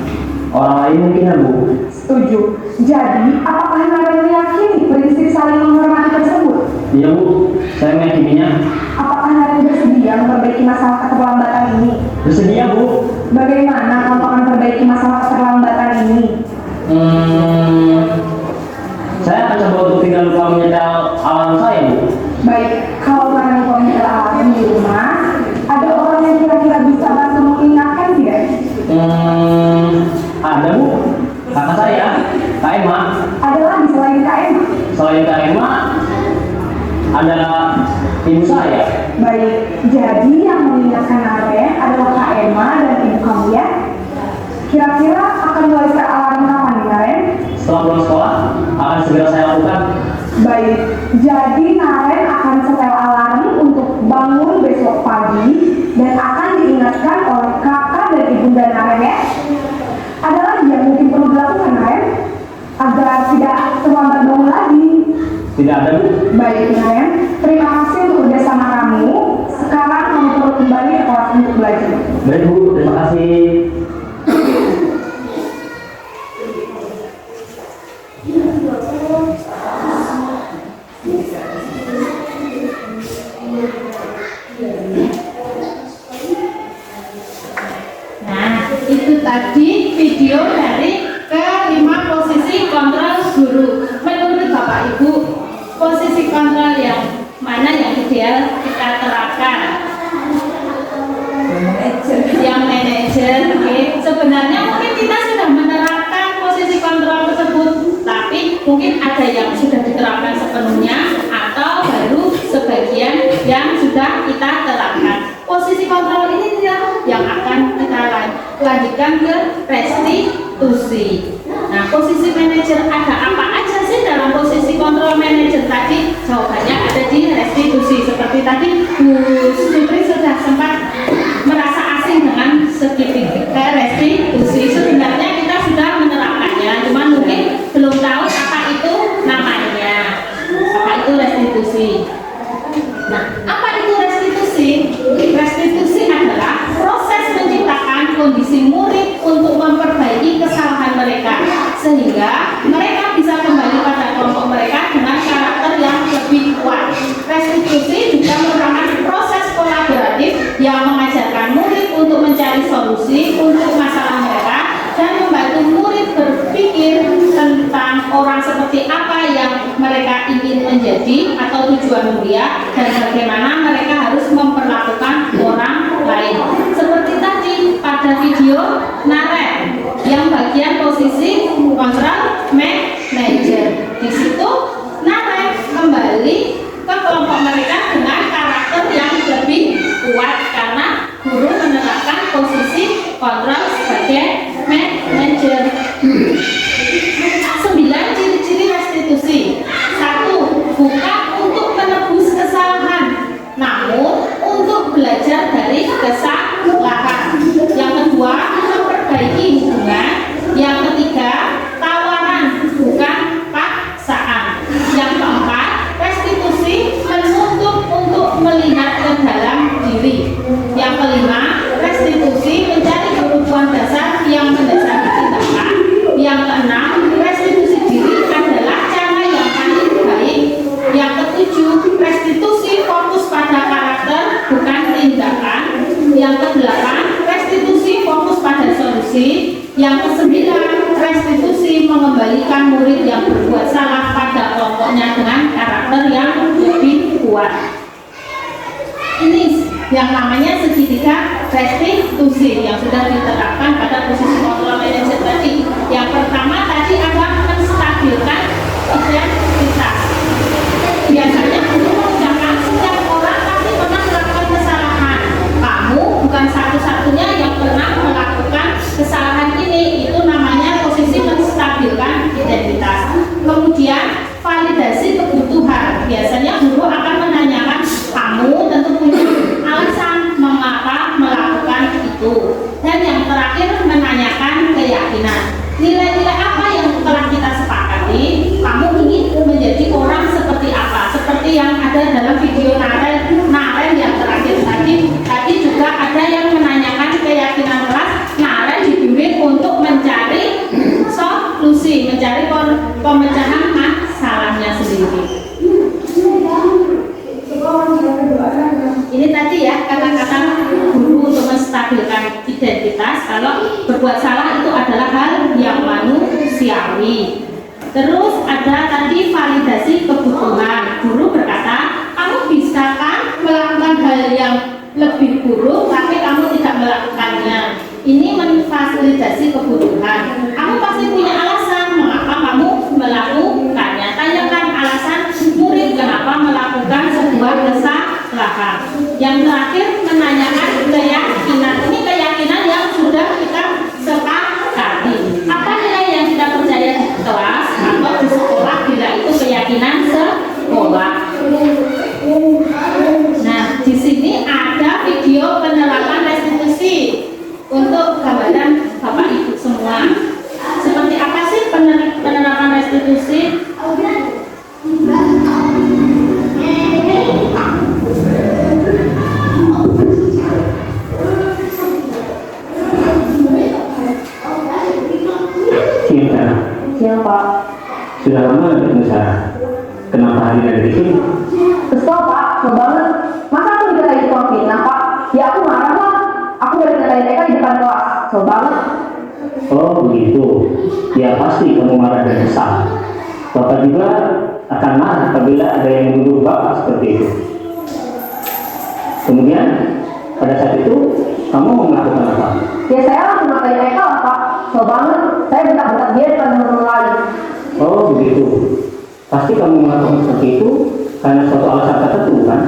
orang lain mungkin ya Bu. Setuju. Jadi, apakah Naren meyakini prinsip saling menghormati tersebut? Iya Bu, saya meyakininya. Apakah Naren bersedia memperbaiki masalah keterlambatan ini? Bersedia Bu. Bagaimana kamu akan memperbaiki masalah keterlambatan ini? Saya akan coba untuk tidak lupa menyetel alarm saya Bu. Baik, kalau Naren lupa menyetel alarm di rumah, ada orang yang kira-kira bisa bantu mengingatkan tidak? Ada Bu, kakak saya, Kak Emma. Ada lagi selain Kak Emma? Selain Kak Emma, ada ibu saya. Baik, jadi yang mengingatkan Naren adalah Kak Emma dan ibu kamu ya? Kira-kira akan mulai set alarm kapan nih Naren? Setelah pulang sekolah, akan segera saya lakukan. Baik, jadi Naren akan setel alarm untuk bangun besok pagi dan akan diingatkan oleh kakak dan ibunda Naren ya. Ada lagi yang mungkin perlu dilakukan Naren agar tidak terlambat bangun lagi. Tidak ada Bu. Baik Naren, terima kasih untuk kerjasama kamu. Sekarang kamu perlu kembali ke kelas untuk belajar. Baik Bu, terima kasih. Nah, itu tadi video dari kelima posisi kontrol guru. Menurut Bapak Ibu, posisi kontrol yang mana yang ideal kita terapkan? Yang manajer, oke. Sebenarnya mungkin kita sudah menerapkan posisi kontrol tersebut, tapi mungkin ada yang sudah diterapkan sepenuhnya atau baru sebagian yang sudah kita terapkan. Posisi kontrol ini yang akan kita lanjutkan ke restitusi. Nah, posisi manajer ada apa aja sih dalam posisi kontrol manajer tadi? Jawabannya ada di restitusi. Seperti tadi Bu Sutri sudah sempat merasa asing dengan segitiga restitusi. Sebenarnya kita sudah menerapkannya, cuma mungkin belum tahu apa itu namanya. Apa itu restitusi? Nah, apa itu restitusi? Restitusi adalah proses menciptakan kondisi murid untuk memperbaiki kesalahan mereka sehingga mereka bisa kembali pada kelompok mereka dengan karakter yang lebih kuat. Restitusi juga merupakan proses kolaboratif yang mengajarkan murid untuk mencari solusi untuk masalah mereka dan membantu murid berpikir tentang orang seperti apa yang mereka ingin menjadi atau tujuan mulia dan bagaimana mereka harus memperlakukan orang lain. Seperti tadi pada video Naren yang bagian posisi kontrol manager. Di situ Naren kembali ke kelompok mereka dengan karakter yang lebih kuat karena guru menerapkan posisi kontrol sebagai manager. 9 ciri-ciri restitusi. 1. Bukan untuk menebus kesalahan, namun untuk belajar dari kesalahan. Yang kedua, memperbaiki hubungan. Yang ketiga, tawaran bukan paksaan. Yang keempat, restitusi menuntut untuk melihat ke dalam diri. Yang kelima, restitusi mencari kebutuhan dasar yang mendasari tindakan. Yang keenam, restitusi diri adalah cara yang paling baik. Yang ketujuh, restitusi fokus pada karakter bukan tindakan. Yang kedelapan, restitusi fokus pada solusi. Yang kesembilan, restitusi mengembalikan murid yang berbuat salah pada kelompoknya dengan karakter yang lebih kuat. Ini yang namanya segitiga restitusi yang sudah diterapkan pada posisi kontrol manajer tadi. Yang pertama tadi adalah menstabilkan identitas. Biasanya guru mengucapkan setiap orang pasti pernah melakukan kesalahan. Kamu bukan satu-satunya yang pernah melakukan kesalahan ini. Itu namanya posisi menstabilkan identitas. Kemudian validasi kebutuhan. Biasanya guru akan menanyakan, kamu tentu punya alasan mengapa melakukan itu. Dan yang terakhir menanyakan keyakinan. Nilai-nilai apa yang telah kita sepakati? Kamu ingin menjadi orang seperti apa? Seperti yang ada dalam video Naren yang terakhir tadi. Tadi juga ada yang menanyakan keyakinan kelas. Naren dibimbing untuk mencari diskusi, mencari pemecahan masalahnya sendiri. Ini tadi ya kata-kata guru untuk menstabilkan identitas. Kalau berbuat salah itu adalah hal yang manusiawi. Terus ada tadi validasi kebutuhan. Guru berkata, kamu bisa kan melakukan hal yang lebih buruk tapi kamu tidak melakukannya. Ini memfasilitasi kebutuhan. Kamu pasti punya alasan mengapa kamu melakukannya. Tanyakan alasan murid kenapa melakukan sebuah kesalahan. Yang terakhir menanyakan keyakinan. Ini keyakinan yang sudah kita sepakati. Apa nilai yang kita percaya di kelas atau di sekolah bila itu keyakinan sekolah. Nah, di sini ada video penerapan restitusi untuk gambaran Bapak Ibu semua. Seperti apa sih penerapan restitusi? Siapa? Sudah lama ketemu Sarah. Kenapa hari ada di sini? Kesel Pak, kesel banget. Masa aku dikatain tukang fitnah Pak? Ya aku marah lah. Aku udah dikatain TK di depan kelas. Kesel banget. Oh begitu. Ya pasti kamu marah dan kesal. Bapak juga akan marah apabila ada yang menuduh Bapak seperti itu. Kemudian pada saat itu kamu mau melakukan apa? Ya saya langsung ngatain TK lah Pak. Kesel banget. Saya bentak-bentak dia depan teman-teman lain. Oh begitu. Pasti kamu melakukan seperti itu karena suatu alasan tertentu kan?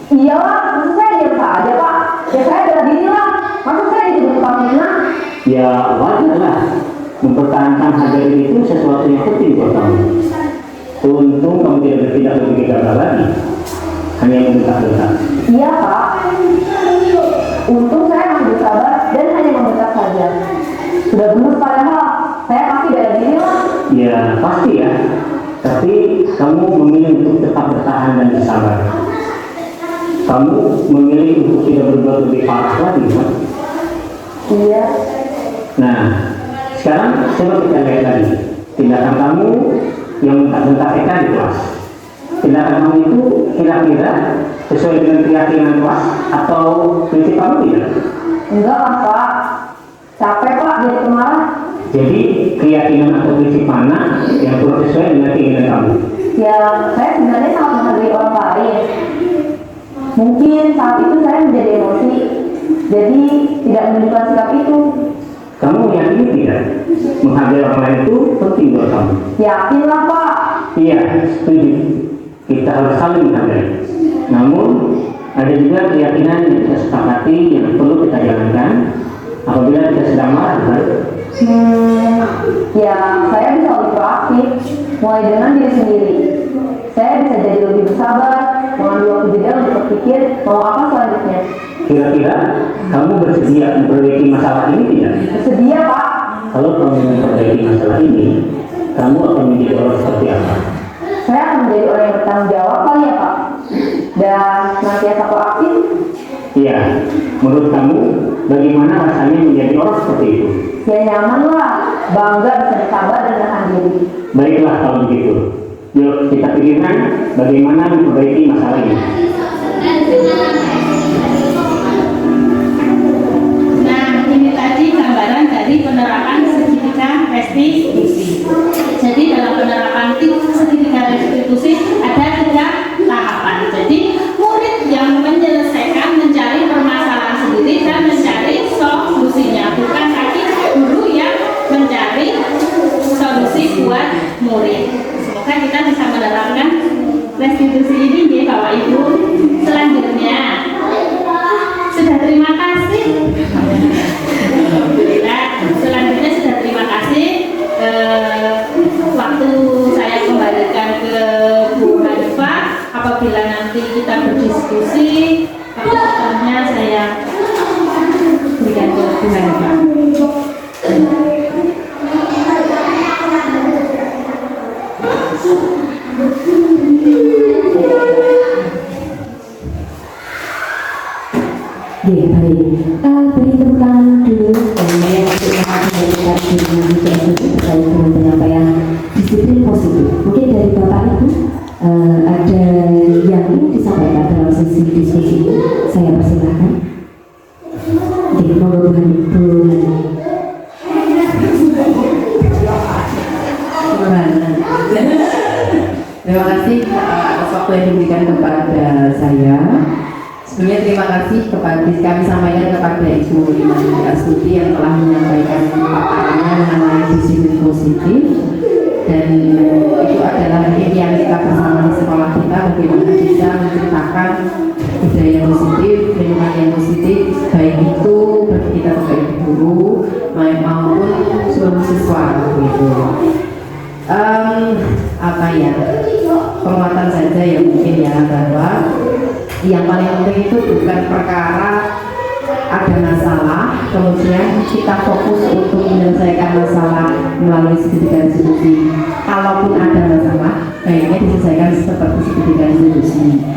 Iyalah, maksud saya diam saja Pak. Ya saya bela diri lah. Maksud saya dituduh tukang fitnah. Ya wajar lah. Mempertahankan harga diri itu sesuatu yang penting buat kamu. Untung kamu tidak bertindak lebih gegabah lagi. Hanya membentak-bentak. Iya Pak. Untung saya masih bersabar dan hanya membentak saja. Sudah benar padahal saya pasti bela diri lah. Ya pasti ya. Tapi kamu memilih untuk tetap bertahan dan bersabar. Kamu memilih untuk tidak berbuat lebih parah lagi kan? Iya. Nah, sekarang coba kita lihat lagi tindakan kamu yang bentak-bentak TK di kelas. Tindakan kamu itu kira-kira sesuai dengan keyakinan kelas atau prinsip kamu tidak? Enggak lah Pak. Capek Pak jadi pemarah. Jadi keyakinan atau prinsip mana yang kurang sesuai dengan keinginan kamu? Ya saya sebenarnya sangat menghargai orang lain. Mungkin saat itu saya menjadi emosi. Jadi tidak menunjukkan sikap itu. Kamu meyakini tidak? Menghargai orang lain itu penting buat kamu. Yakin lah Pak. Iya, setuju. Kita harus saling menghargai. Namun ada juga keyakinan yang kita sepakati yang perlu kita jalankan apabila kita sedang marah kan? Ya saya bisa lebih proaktif. Mulai dengan diri sendiri. Saya bisa jadi lebih bersabar, mengambil waktu jeda untuk berpikir mau apa selanjutnya. Kira-kira kamu bersedia memperbaiki masalah ini tidak? Bersedia Pak. Kalau kamu memperbaiki masalah ini, kamu akan menjadi orang seperti apa? Saya akan menjadi orang yang bertanggung jawab kali ya Pak. Dan senantiasa proaktif. Iya, menurut kamu bagaimana rasanya menjadi orang seperti itu? Ya nyaman lah, bangga bisa bersabar dan menahan diri. Baiklah kalau begitu. Yuk kita pikirkan bagaimana memperbaiki masalah ini. Nah, ini tadi gambaran dari penerapan segitiga restitusi. Jadi dalam penerapan segitiga restitusi ada 3 tahapan. Jadi murid yang menyelesaikan mencari permasalahan sendiri dan mencari solusinya, bukan lagi guru yang mencari solusi buat murid. Semoga kita bisa menerapkan restitusi ini ya Bapak Ibu. Selanjutnya sudah terima kasih. Alhamdulillah. Selanjutnya sudah terima kasih. Waktu saya kembalikan ke Bu Hanifah. Apabila nanti kita berdiskusi, waktunya saya berikan ke Bu Hanifah. Ya, baik. Beri tepuk tangan dulu. Dan saya untuk mengajarkan dengan terkait dengan penyampaian Ada yang ingin disampaikan dalam sesi diskusi ini, saya persilahkan. Oke, monggo Bu Hani. Terima kasih atas waktu yang diberikan kepada saya. Sebenarnya terima kasih kepada kami sampaikan kepada Ibu Iman Astuti yang telah menyampaikan paparannya mengenai disiplin positif, dan itu adalah impian kita bersama di sekolah kita, bagaimana bisa menciptakan budaya positif, lingkungan yang positif, baik itu bagi kita sebagai guru maupun seluruh siswa gitu. Penguatan saja ya mungkin ya, bahwa yang paling penting itu bukan perkara ada masalah kemudian kita fokus untuk menyelesaikan masalah melalui segitiga diskusi. Kalaupun ada masalah, baiknya diselesaikan seperti segitiga diskusi.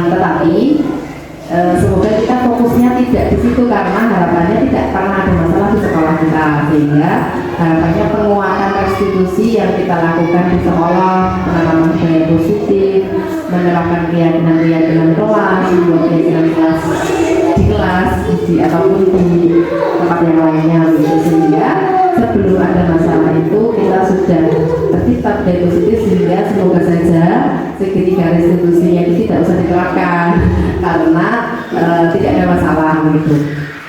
Tetapi semoga kita fokusnya tidak di situ, karena harapannya tidak pernah ada masalah di sekolah kita, sehingga harapannya penguatan restitusi yang kita lakukan di sekolah, penanaman budaya positif, menerapkan keyakinan kelas, membuat keyakinan kelas di kelas ataupun di tempat yang lainnya gitu, sehingga sebelum ada masalah itu kita sudah tercipta budaya positif, sehingga semoga saja segitiga restitusinya itu tidak usah diterapkan karena tidak ada masalah gitu.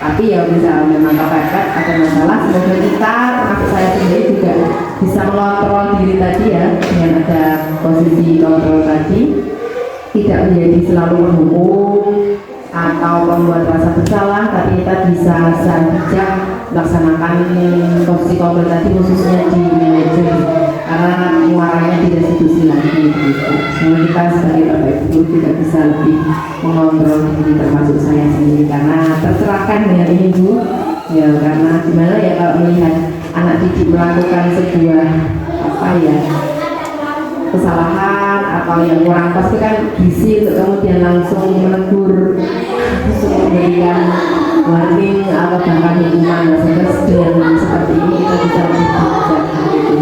Tapi ya bisa memang kepepet ada masalah, semoga kita, termasuk saya sendiri juga bisa mengontrol diri tadi ya, dengan ada posisi kontrol tadi, tidak menjadi selalu menghukum atau membuat rasa bersalah, tapi kita bisa secara bijak melaksanakan posisi kontrol tadi, khususnya di manajer, karena muaranya di restitusi lagi gitu. Semoga kita sebagai Bapak Ibu juga bisa lebih mengontrol diri, termasuk saya sendiri, karena tercerahkan dengan ini Bu ya, karena gimana ya kalau melihat anak didik melakukan sebuah kesalahan atau yang kurang pas, itu kan gizi untuk kemudian langsung menegur, langsung memberikan warning atau bahkan hukuman. Sehingga dengan seperti ini kita bisa lebih bijak gitu.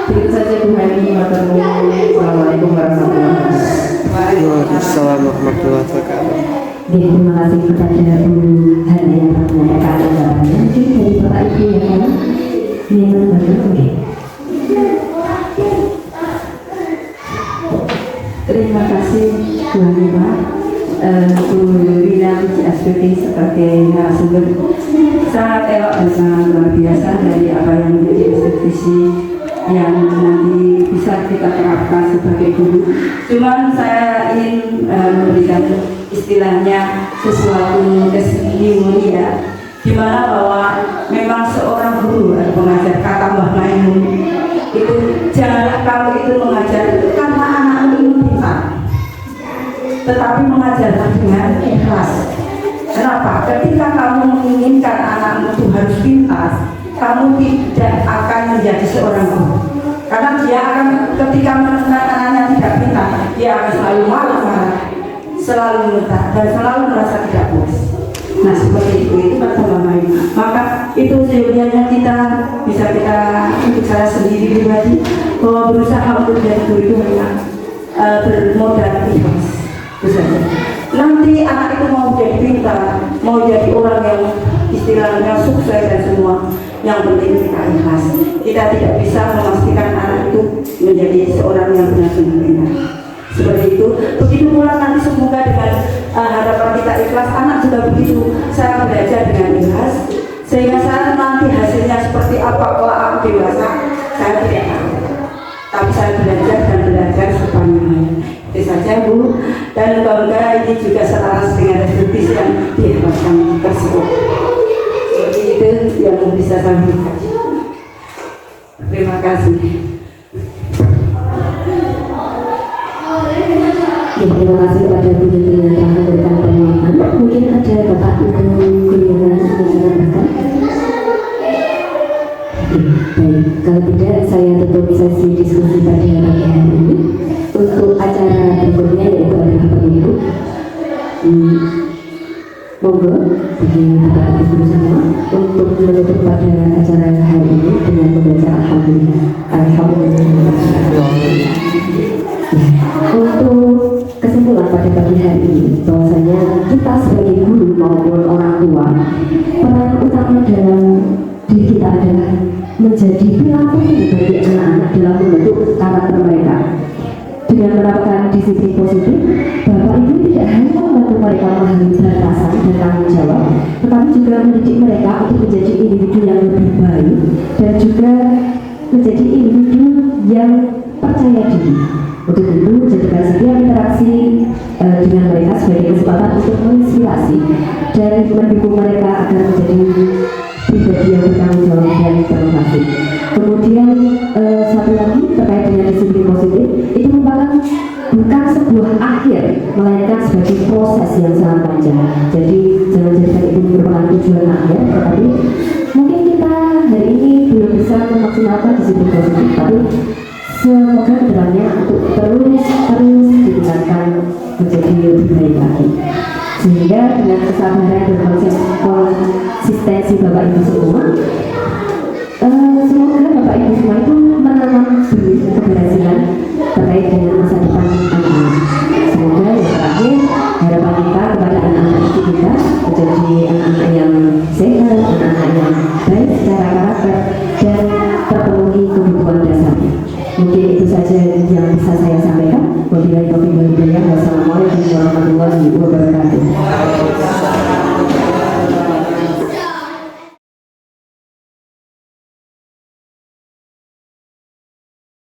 Begitu saja Bu Hani. Assalamualaikum warahmatullahi wabarakatuh. Waalaikumsalam warahmatullahi wabarakatuh. Terima kasih kepada Bu Hani yang telah menyampaikan jawabannya. Mungkin dari Bapak Ibu yang lain ingin menambahkan. Terima kasih Bu Hani, Bu Rina Puji Astuti sebagai narasumber sangat elok dan sangat luar biasa dari apa yang menjadi institusi yang nanti bisa kita terapkan sebagai guru. Cuman saya ingin memberikan istilahnya sesuatu testimoni mulia, di mana bahwa memang seorang guru atau pengajar, kata Mbah Maimun itu, jangan kalau itu mengajar itu karena anak itu pintar, tetapi mengajarkan dengan ikhlas. Kenapa? Ketika kamu menginginkan anakmu itu harus pintar, kamu tidak akan menjadi seorang guru, karena dia akan ketika menemukan anaknya tidak pintar, dia akan selalu marah-marah, selalu minta, dan selalu merasa tidak puas. Nah seperti itu kata Mama. Maka itu sebenarnya kita bisa untuk saya sendiri pribadi bahwa berusaha untuk jadi guru itu hanya bermodal ikhlas, itu saja. Nanti anak itu mau jadi pintar, mau jadi orang yang istilahnya sukses dan semua, yang penting kita ikhlas. Kita tidak bisa memastikan anak itu menjadi seorang yang benar-benar pintar. Seperti itu. Begitu pula nanti semoga dengan harapan kita ikhlas, anak juga begitu. Saya belajar dengan ikhlas, sehingga saya nanti hasilnya seperti apa kalau aku dewasa, saya tidak tahu. Tapi saya belajar dan belajar sepanjang. Itu saja Bu, dan bangga ini juga selaras dengan restitusi yang diharapkan tersebut. Jadi itu yang bisa saya berikan. Terima kasih. Terima kasih kepada Bu Yenti yang telah memberikan penguatan. Mungkin ada Bapak Ibu guru yang lain yang ingin menambahkan. Baik, kalau tidak saya tutup sesi diskusi pada pagi hari ini. Untuk acara berikutnya yaitu adalah Bapak Ibu. Monggo bagi Bapak Ibu semua untuk menutup pada acara hari ini dengan membaca Alhamdulillah. Alhamdulillah. menjadi pilar penting bagi anak-anak dalam membentuk karakter mereka. Dengan menerapkan disiplin positif, Bapak Ibu tidak hanya membantu mereka memahami batasan dan tanggung jawab, tetapi juga mendidik mereka untuk menjadi individu yang lebih baik dan juga menjadi individu yang percaya diri. Untuk itu, jadikan setiap interaksi dengan mereka sebagai kesempatan untuk menginspirasi dan mendukung mereka agar menjadi pribadi yang bertanggung jawab dan berinovasi. Kemudian satu lagi terkait dengan disiplin positif, itu merupakan bukan sebuah akhir, melainkan sebagai proses yang sangat panjang. Jadi jangan jadikan itu merupakan tujuan akhir, tetapi mungkin kita hari ini belum bisa memaksimalkan disiplin positif, tapi semoga kedepannya untuk terus ditingkatkan menjadi lebih baik lagi. Sehingga dengan kesabaran dan konsistensi Bapak Ibu semua, semoga Bapak Ibu semua itu